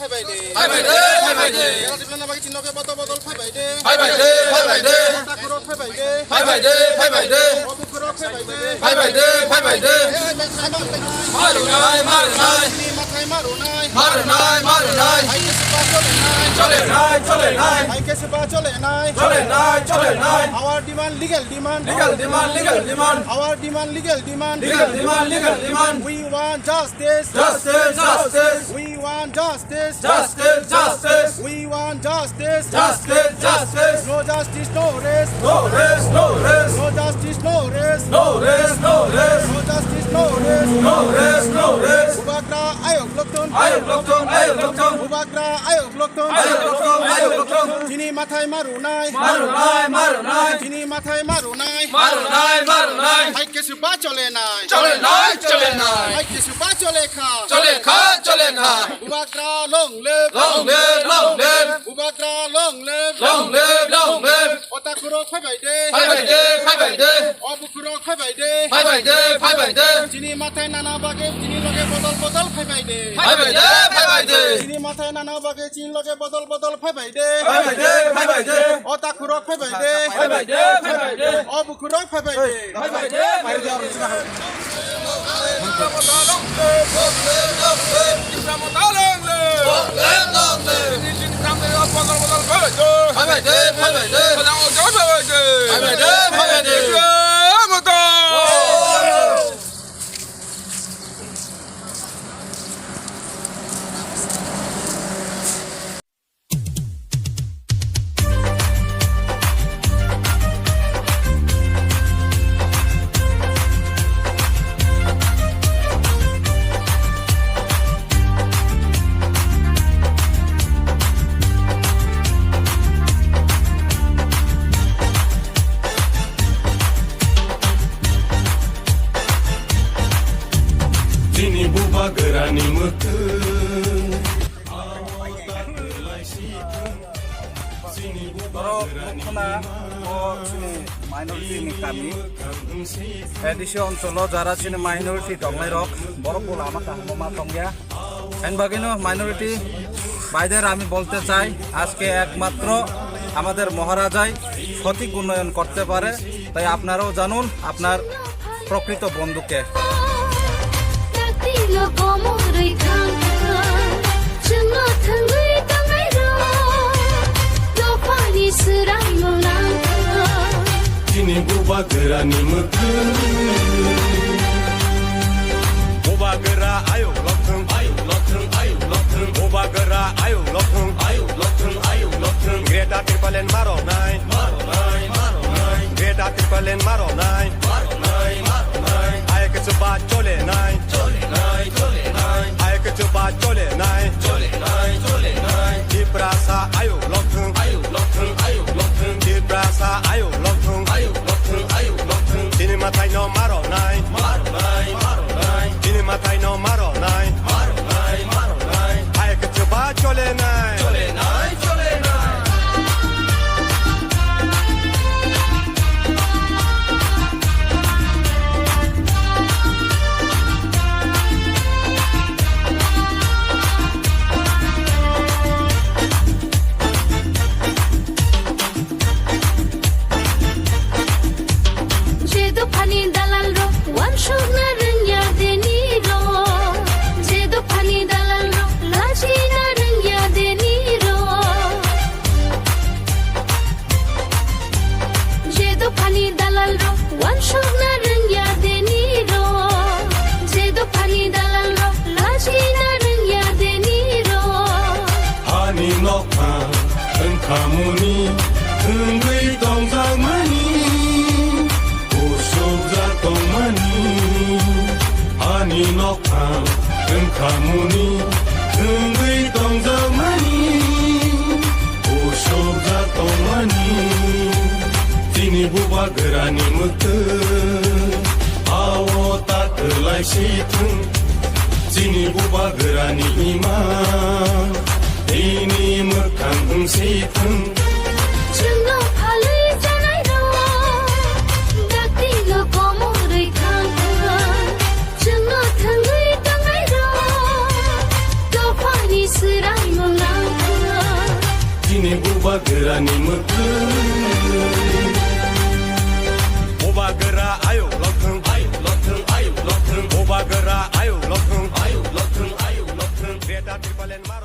ফাইবাইদে ফাইবাইদে এলাটিপ্লেন বাকি চিহ্নকে বদল ফাইবাইদে ফাইবাইদে তাকুরক ফাইবাইদে ফাইবাইদে অবুকুরক ফাইবাইদে ফাইবাইদে মারু নাই মাথায় মারো নাই মারু নাই আইকে সেবা চলে নাই আইকে সেবা চলে নাই our demand legal demand our demand legal demand we want justice we want justice we want justice no justice no rest no justice no rest no justice no rest Ubagra ayok loktun Ubagra ayok loktun Tini mathai maru nai Tini mathai maru nai Hai kesu ba chole nai Hai kesu ba chole kha Ubagra long live Ubagra long live Otakuro phaibaide Obukuro phaibaide Tini mathai nana bage tini loge bodol phaibaide Tini mathai nana bage tini loge bodol phaibaide Otakuro phaibaide Obukuro phaibaide Sini buba gerani mutu ADC অঞ্চল যারা চিনি minority দংলাই rock বড় পোলা আমার তাহমা তঙ্গিয়া N বাগিনো minority ভাইদের আমি বলতে চাই আজকে একমাত্র আমাদের মহারাজাই সঠিক উন্নয়ন করতে পারে তাই আপনারাও জানুন আপনার প্রকৃত বন্ধুকে Sini buba gerani mutu Buba gera ayo loktun Buba gera ayo loktun Greta Tirpalen maro nai Greta Tirpalen maro nai Ayo ke coba chole nai Ayo ke coba chole nai Di prasa ayo loktun Di prasa ayo loktun Sini matai no maro nai Sini matai no maro nai Ayo ke coba chole nai Kamuni, Tungui Dong Zang Mani, Usuk Zatong Mani, Hani Nokam, Kamuni, Tungui Dong Zang Mani, Usuk Zatong Mani, Tini Buba Gerani Mutu, Awo Tak Kelai Situng, Tini Buba Gerani Iman, Ini mekang situng Jungo palai janai ro Dakti lo komori kang Jungo thangai tangai ro Do pani sirai Cini buba gerani Boba gera ayo lothung Boba gera ayo lothung Beta triple N